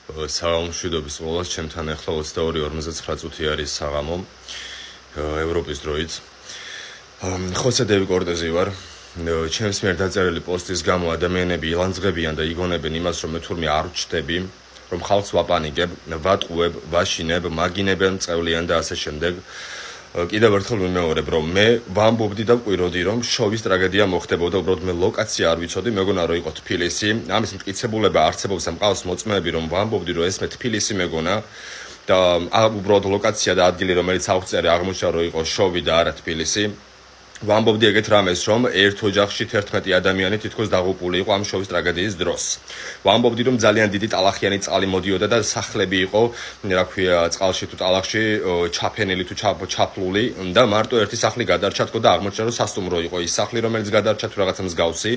საამშვიდობის ყოველას ჩემთან ახლა 22:59 წუთი არის საღამო ევროპის დროით. ხოსე დევი კორტეზი ვარ. ჩემს მიერ დაწერილი პოსტის გამო ადამიანები ილანძღებიან და იგონებენ იმას, რომ მე თურმე არ ვჩდები, რომ ხალხს ვაპანიკებ, ვატყუებ, ვაშინებ, მაგინებენ, მწევლიან და ასე შემდეგ. კიდევ ერთხელ ვიმეორებ, რომ მე ვამბობდი და ვყვიროდი, რომ შოვის ტრაგედია მოხდებოდა, უბრალოდ მე ლოკაცია არ ვიცოდი, მეგონა რომ იყო თბილისი. ამის მტკიცებულება არსებობს, მყავს მოწმეები, რომ ვამბობდი, რომ ეს მე თბილისი მეგონა და უბრალოდ ლოკაცია და ადგილი, რომელიც აღწერე აღმოჩნდა, რომ იყო შოვი და არა თბილისი. ვამბობდი ეგეთ რამეს, რომ ერთ ოჯახში 11 ადამიანი თითქოს დაღუპული იყო ამ შოვის ტრაგედიის დროს. ვამბობდი, რომ ძალიან დიდი ტალახიანი წყალი მოდიოდა და სახლები იყო, რა ქვია, წყალში თუ ტალახში ჩაფენილი თუ ჩაფლული და მარტო ერთი სახლი გადარჩა თქო და აღმოჩნდა, რომ სასტუმრო იყო ის სახლი, რომელიც გადარჩა თუ რაღაცა მსგავსი.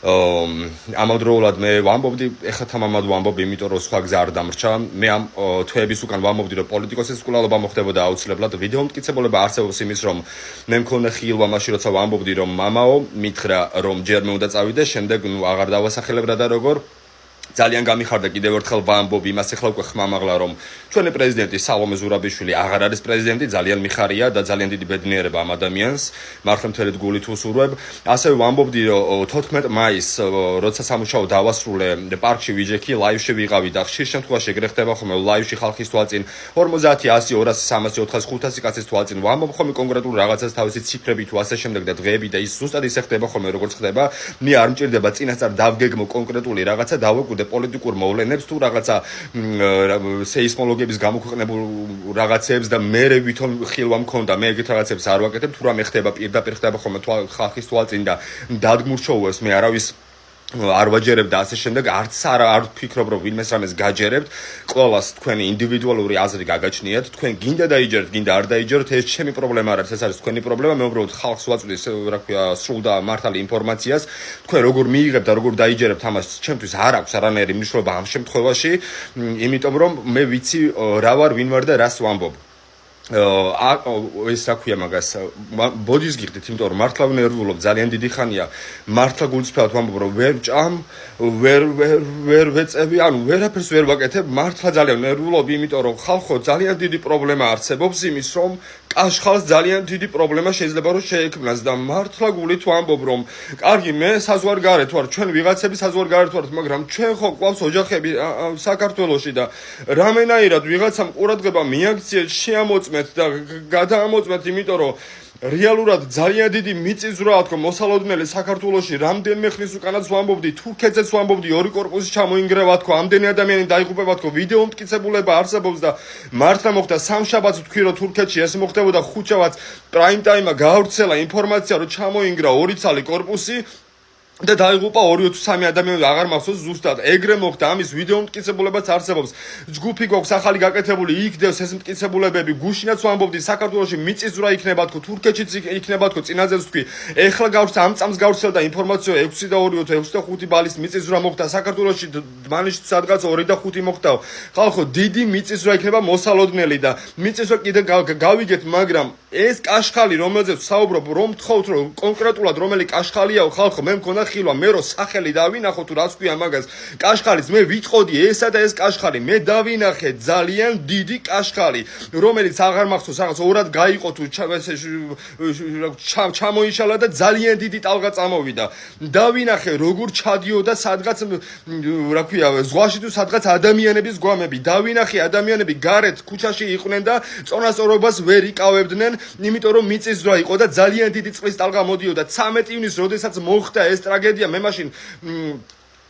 ამავდროულად მე ვამბობდი, ეხლა თამამად ვამბობ, იმიტომ რომ სხვა გზა არ დამრჩა. მე ამ თვეების უკან ვამბობდი, რომ პოლიტიკოსის კვლავობა მოხდებოდა აუცილებლად. ვიდეო მტკიცებულება არსებობს იმის, რომ მე მქონდა ხილვა მაშინ, როცა ვამბობდი, რომ მამაო მითხრა, რომ ჯერ მე უნდა წავიდე, შემდეგ აღარ დავასახელებ რა და როგორ. ძალიან გამიხარდა კიდევ ერთხელ ვამბობ იმას, ეხლა უკვე ხმამაღლა, რომ ჩვენი პრეზიდენტი სალომე ზურაბიშვილი აღარ არის პრეზიდენტი, ძალიან მიხარია და ძალიან დიდი ბედნიერება ამ ადამიანს, მართლა მთელი გულით უსურვებ. ასევე ვამბობდი, რომ 14 მაისს, როცა სამუშაო დავასრულე, პარკში ვიჯექი, ლაივში ვიყავი და ხშირ შემთხვევაში ეგრე ხდება ხოლმე, ლაივში ხალხის თვალწინ 50, 100, 200, 300, 400, 500 კაცის თვალწინ ვამბობ ხოლმე კონკრეტულ რაღაცას თავისი ციფრები თუ ასე შემდეგ და დღეები და ის ზუსტად ისე ხდება ხოლმე, როგორც ხდება. მე არ მჭირდება წინასწარ დავგეგმო კონკრეტული რაღაცა, დავაკვირდე პოლიტიკურ მოვლენებს თუ რაღაცა სეისმოლოგების გამოქვეყნებულ რაღაცებს და მე ვითომ ხილვა მქონდა, მე ეგეთ რაღაცებს არ ვაკეთებ, თუ რამე ხდება პირდაპირ ხდება ხოლმე ხალხის თვალწინ და დადგმურჩოულს მე არავის არ ვაჯერებ და ასე შემდეგ, არც არ ვფიქრობ, რომ ვინმეს რამეს გაჯერებთ. ყველას თქვენი ინდივიდუალური აზრი გაგაჩნიათ, თქვენ გინდა დაიჯერეთ, გინდა არ დაიჯერეთ, ეს ჩემი პრობლემა არ არის, ეს არის თქვენი პრობლემა. მე უბრალოდ ხალხს ვაწვდის, რა ქვია, სრულ და მართალი ინფორმაციას. თქვენ როგორ მიიღებთ და როგორ დაიჯერებთ ამას, ჩემთვის არ აქვს არანაირი მნიშვნელობა ამ შემთხვევაში, იმიტომ რომ მე ვიცი რა ვარ, ვინ ვარ და რას ვამბობ. ეს რა ქვია მაგას ბოდის გიხდით, იმიტომ რომ მართლა ვნერვულობ, ძალიან დიდი ხანია, მართლა გულწრფელად ვამბობ, რომ ვერ ჭამ, ვერ ვეწევი, ანუ ვერაფერს ვერ ვაკეთებ, მართლა ძალიან ვნერვულობ, იმიტომ რომ ხალხო ძალიან დიდი პრობლემა არსებობს იმის, რომ კაშხალს ძალიან დიდი პრობლემა შეიძლება რომ შეექმნას და მართლა გულით ვამბობ, რომ კარგი, მე საზღვარგარეთ ვარ, ჩვენ ვიღაცები საზღვარგარეთ ვართ, მაგრამ ჩვენ ხო გვყავს ოჯახები საქართველოში და რამენაირად ვიღაცამ ყურადღება მიაქციეთ, შეამოწმეთ და გადაამოწმეთ, იმიტომ რომ რეალურად ძალიან დიდი მიწისძვრაა თქო მოსალოდნელი საქართველოში, რამდენიმე ხნის უკანაც ვამბობდი, თურქეთზეც ვამბობდი, ორი კორპუსი ჩამოინგრევა თქო, ამდენი ადამიანი დაიღუპება თქო, ვიდეო მტკიცებულება არსებობს და მართლა მოხდა სამშაბათს ვთქვი, რომ თურქეთში ეს მოხდებოდა, ხუთშაბათს პრაიმ ტაიმა გაავრცელა ინფორმაცია, რომ ჩამოინგრა ორი ცალი კორპუსი და დაიღუპა 2 თუ 3 ადამიანი, აღარ მახსოვს ზუსტად. ეგრე მოხდა, ამის ვიდეო მტკიცებულებაც არსებობს. ჯგუფი გვაქვს ახალი გაკეთებული, იქ დევს ეს მტკიცებულებები. გუშინაც ვამბობდი, საქართველოში მიწისძვრა იქნება თქო, თურქეთშიც იქნება თქო, წინაზეც ვთქვი. ეხლა გავრცელდა, ამ წამს გავრცელდა ინფორმაცია 6 და 2 თუ 6 და 5 ბალის მიწისძვრა მოხდა საქართველოში, დმანისში სადღაც 2 და 5 მოხდა. ხალხო, დიდი მიწისძვრა იქნება მოსალოდნელი და მიწისძვრა კიდე გავიგეთ, მაგრამ ეს კაშხალი, რომელზეც საუბრობ, რომ თხოვთ, რომ კონკრეტულად რომელი კაშხალიაო, ხალხო, მე მქონდა ხილვა, მე რო სახელი დავინახო თუ რაც ქვია მაგას, კაშხალის მე ვიტყოდი ესა და ეს კაშხალი, მე დავინახე ძალიან დიდი კაშხალი, რომელიც აღარ მახსოვს, რაღაც ორად გაიყო თუ ჩამოიშალა და ძალიან დიდი ტალღა წამოვიდა. დავინახე როგორ ჩადიოდა სადღაც, რა ქვია, ზღვაში თუ სადღაც ადამიანების გვამები, დავინახე ადამიანები გარეთ ქუჩაში იყვნენ და წონასწორობას ვერ იკავებდნენ, იმიტომ რომ მიწისძვრა იყო და ძალიან დიდი წყლის ტალღა მოდიოდა. 13 ივნისს, როდესაც მოხდა ეს ტრაგედია, მე მაშინ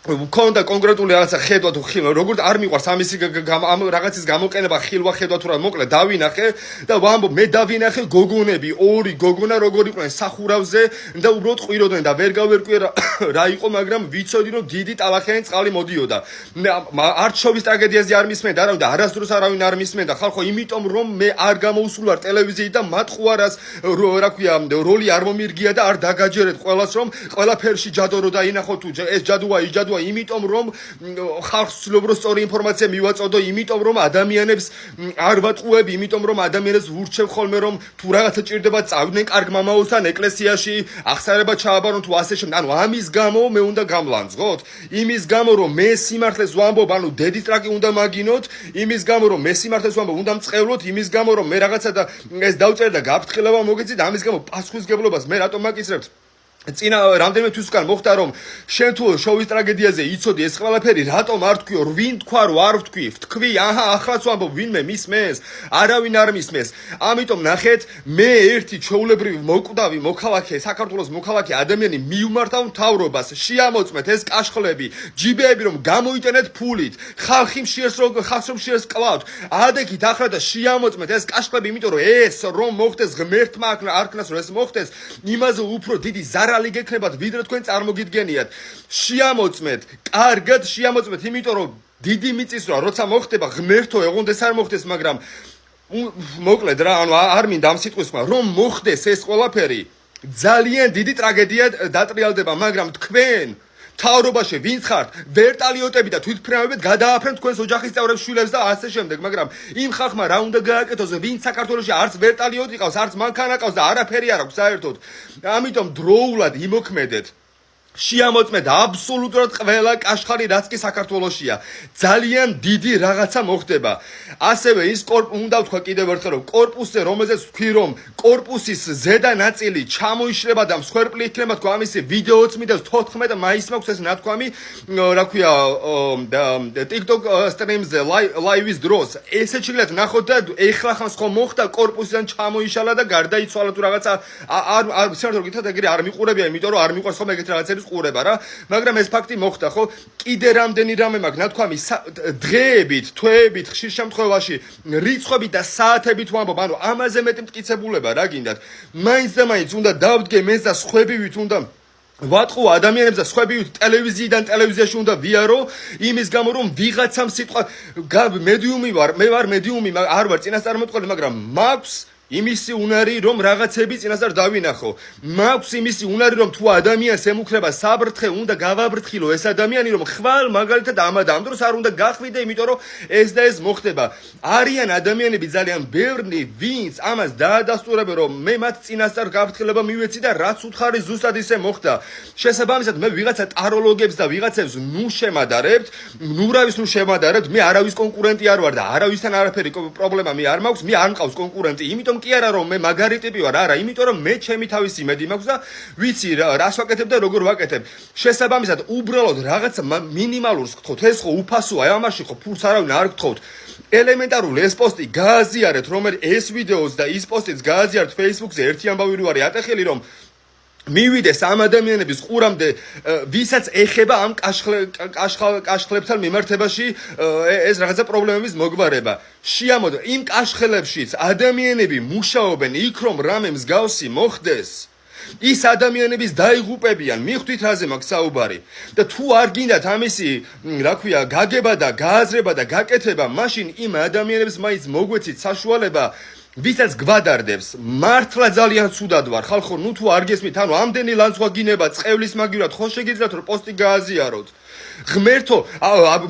მქონდა კონკრეტული რაღაცა ხედვა თუ ხილვა, როგორც არ მიყვარს ამისი ამ რაღაცის გამოყენება, ხილვა ხედვა თუ რა, მოკლედ დავინახე და ვამბობ, მე დავინახე გოგონები, ორი გოგონა როგორ იყვნენ სახურავზე და უბრალოდ ყვიროდნენ და ვერ გავერკვე რა იყო, მაგრამ ვიცოდი რომ დიდი ტალახიანი წყალი მოდიოდა. არც შოვის ტრაგედიაზე არ მისმენდა, არავინ და არასდროს არავინ არ მისმენდა, ხალხო, იმიტომ რომ მე არ გამოუსულ ვარ ტელევიზიით და მათ ხوارას რა ქვია, როლი არ მომირგია და არ დაგაჯერეთ ყველას, რომ ყველაფერში ჯადო რო დაინახო თუ ეს ჯადოა, ის ჯადოა გადაასვა, იმიტომ რომ ხალხს ცდილობ რომ სწორი ინფორმაცია მივაწოდო, იმიტომ რომ ადამიანებს არ ვატყუებ, იმიტომ რომ ადამიანებს ვურჩევ ხოლმე რომ თუ რაღაცა ჭირდება წავიდნენ კარგ მამაოსთან ეკლესიაში, აღსარება ჩააბარონ თუ ასე შემდეგ. ანუ ამის გამო მე უნდა გამლანძღოთ, იმის გამო რომ მე სიმართლეს ვამბობ, ანუ დედის ტრაკი უნდა მაგინოთ, იმის გამო რომ მე სიმართლეს ვამბობ, უნდა მწყევლოთ, იმის გამო რომ მე რაღაცა და ეს დავწერე და გაფრთხილება მოგეცით, ამის გამო პასუხისგებლობას მე რატომ მაკისრებთ? წინა რამდენიმე თვის უკან მოხდა რომ შენ თუ შოვის ტრაგედიაზე იცოდი ეს ყველაფერი რატომ არ თქვიო ვინ თქვა რომ არ ვთქვი ვთქვი აჰა ახლაც ვამბობ ვინმე მისმენს არავინ არ მისმენს ამიტომ ნახეთ მე ერთი ჩვეულებრივი მოკვდავი მოქალაქე საქართველოს მოქალაქე ადამიანი მივმართავ მთავრობას შეამოწმეთ ეს კაშხლები ჯიბეები რომ გამოიტანეთ ფულით ხალხი მშიერს რომ მშიერს კლავთ ადექით ახლა და შეამოწმეთ ეს კაშხლები იმიტომ რომ ეს რომ მოხდეს ღმერთმა არქნას რომ ეს მოხდეს იმაზე უფრო დიდი ზარალი გექნებათ ვიდრე თქვენ წარმოგიდგენიათ შეამოწმეთ კარგად შეამოწმეთ იმიტომ რომ დიდი მიწისძვრა როცა მოხდება ღმერთო ეღონდეს არ მოხდეს მაგრამ მოკლედ რა ანუ არ მინდა ამ სიტყვის თქვა რომ მოხდეს ეს ყველაფერი ძალიან დიდი ტრაგედია დატრიალდება მაგრამ თქვენ თავრობაში ვინც ხართ ვერტალიოტები და თვითმფრინავებით გადააფრენ თქვენს ოჯახის წევრებს შვილებს და ასე შემდეგ მაგრამ იმ ხალხმა რა უნდა გააკეთოს ვინც საქართველოში არც ვერტალიოტი ყავს არც მანქანა ყავს და არაფერი არ აქვს საერთოდ ამიტომ დროულად იმოქმედეთ შეამოწმეთ აბსოლუტურად ყველა კაშხალი რაც კი საქართველოშია ძალიან დიდი რაღაცა მოხდება ასევე ის უნდა ვთქვა კიდევ ერთხელ რომ კორპუსზე რომელზეც ვთქვი რომ კორპუსის ზედა ნაწილი ჩამოიშლება და მსხვერპლი იქნება თქვა ამისი ვიდეოც მიდევს 14 მაისს მაქვს ეს ნათქვამი რა ქვია TikTok streams-ზე live-ის დროს ესე შეგიძლიათ ნახოთ და ეხლა ხანს ხომ მოხდა კორპუსიდან ჩამოიშალა და გარდაიცვალა თუ რაღაცა არ საერთოდ გითხრათ ეგრე არ მიყურებია იმიტომ რომ არ მიყვარს ხომ ეგეთ რაღაცები ყურება რა მაგრამ ეს ფაქტი მოხდა ხო კიდე რამდენი რამე მაქვს ნათქვამი დღეებით თვეებით ხშირ შემთხვევაში რიცხვებით და საათებით ვამბობ ანუ ამაზე მეტი მტკიცებულება რა გინდათ მაინც და მაინც უნდა დავდგე მენს და სხვებივით უნდა ვატყუ ადამიანებს და სხვებივით ტელევიზიიდან ტელევიზიაში უნდა ვიარო იმის გამო რომ ვიღაცამ სიტყვა მედიუმი ვარ მე ვარ მედიუმი არ ვარ წინასწარმეტყველი მაგრამ მაქვს იმისი უნარი რომ რაღაცები წინასწარ დავინახო მაქვს იმისი უნარი რომ თუ ადამიანს ემუქრება საბრთხე უნდა გავაბრთხილო ეს ადამიანი რომ ხვალ მაგალითად ამ დროს არ უნდა გახვიდე იმიტომ რომ ეს და ეს მოხდება არიან ადამიანები ძალიან ბევრი ვინც ამას დაადასტურებენ რომ მე მათ წინასწარ გაფრთხილება მივეცი და რაც უთხარი ზუსტად ისე მოხდა შესაბამისად მე ვიღაცა ტაროლოგებს და ვიღაცებს ნუ შემადარებთ ნურავის ნუ შემადარებთ მე არავის კონკურენტი არ ვარ და არავისთან არაფერი პრობლემა მე არ მაქვს მე არ მყავს კონკურენტი იმიტომ კი არა რომ მე მაგარი ტიპი ვარ არა იმიტომ რომ მე ჩემი თავისი იმედი მაქვს და ვიცი რას ვაკეთებ და როგორ ვაკეთებ შესაბამისად უბრალოდ რაღაც მინიმალურს გთხოვთ ეს ხო უფასოა ამაში ხო ფულს არავინ არ გთხოვთ ელემენტარული ეს პოსტი გააზიარეთ რომელიც ეს ვიდეოს და ის პოსტიც გააზიარეთ Facebook-ზე ერთი ამბავი რო არის ატეხილი რომ მივიდეს ამ ადამიანების ყურამდე ვისაც ეხება ამ კაშხლებთან მიმართებაში ეს რაღაცა პრობლემების მოგვარება შეამოდო იმ კაშხლებშიც ადამიანები მუშაობენ იქ რომ რამე მსგავსი მოხდეს ის ადამიანების დაიღუპებიან მიხვდით რაზე მაქვს საუბარი და თუ არ გინდათ ამისი რა ქვია გაგება და გააზრება და გაკეთება მაშინ იმ ადამიანებს მაინც მოგვეცით საშუალება ვისაც გვადარდებს მართლა ძალიან ცუდად ვარ ხალხო ნუ თუ არ გესმით ანუ ამდენი ლანცვა გინება წყევლის მაგივრად ხო შეგიძლიათ რომ პოსტი გააზიაროთ ღმერთო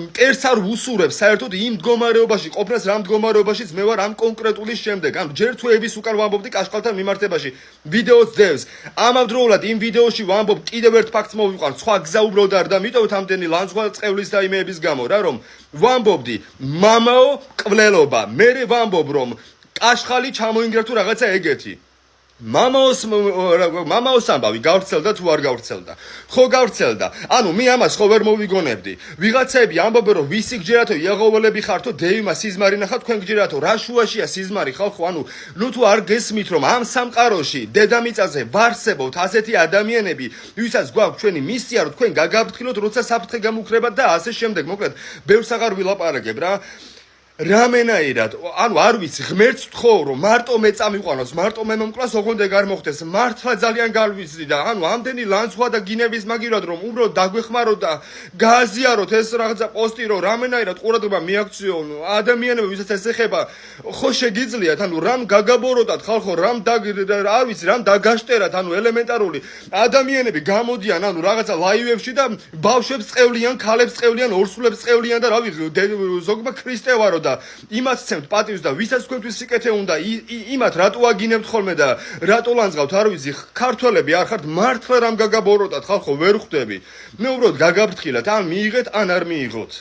მტერს არ უსურებს საერთოდ იმ მდგომარეობაში ყოფნას რამ მდგომარეობაშიც მე ვარ ამ კონკრეტული შემდეგ ანუ ჯერ თუ ების უკან ვამბობდი კაშხალთან მიმართებაში ვიდეოც დევს ამავდროულად იმ ვიდეოში ვამბობ კიდევ ერთ ფაქტს მოვიყვან სხვა გზა უბრალოდ არ დამიტოვეთ ამდენი ლანცვა წყევლის და იმეების გამო რა რომ ვამბობდი მამაო კვლელობა მე ვამბობ რომ კაშხალი ჩამოინგრა თუ რაღაცა ეგეთი მამაოს ამბავი გავრცელდა თუ არ გავრცელდა ხო გავრცელდა ანუ მე ამას ხო ვერ მოვიგონებდი ვიღაცები ამბობენ რომ ვისი გჯერათო იაღოველები ხართო დეიმა სიზმარი ნახავთ თქვენ გჯერათო რა შუაშია სიზმარი ხალხო ანუ ნუ თუ არ გესმით რომ ამ სამყაროში დედამიწაზე ვარსებობთ ასეთი ადამიანები ვისაც გვაქვს ჩვენი მისია რომ თქვენ გაგაფრთხილოთ როცა საფრთხე გამუქრებათ და ასე შემდეგ მოკლედ ბევრს აღარ ვილაპარაკებ რა რამენაირად, ანუ არ ვიცი, ღმერთს ვთხოვ, რომ მარტო მე წამიყვანოს, მარტო მე მომკლას, ოღონდ ეგ არ მოხდეს. მართლა ძალიან გავიზრდი და ანუ ამდენი ლანცვა და გინების მაგირად რომ უბრალოდ დაგვეხმაროთ და გააზიაროთ ეს რაღაცა პოსტი, რომ რამენაირად ყურადღება მიაქციონ ადამიანები, ვისაც ეს ეხება, ხო შეგიძლიათ, ანუ რამ გაგაბოროტათ ხალხო, რამ არ ვიცი, რამ დაგაშტერათ, ანუ ელემენტარული ადამიანები გამოდიან, ანუ რაღაცა ლაივებში და ბავშვებს წევლიან, ქალებს წევლიან, ორსულებს წევლიან და რავი, ზოგმა ქრისტე ვარო და იმათ ცემთ პატივს და ვისაც თქვენთვის სიკეთე უნდა იმათ რატო აგინებთ ხოლმე და რატო ლანძღავთ არ ვიცი ქართველები არ ხართ მართლა რამ გაგაბოროტათ ხალხო ვერ ხვდები მე უბრალოდ გაგაფრთხილეთ ან მიიღეთ ან არ მიიღოთ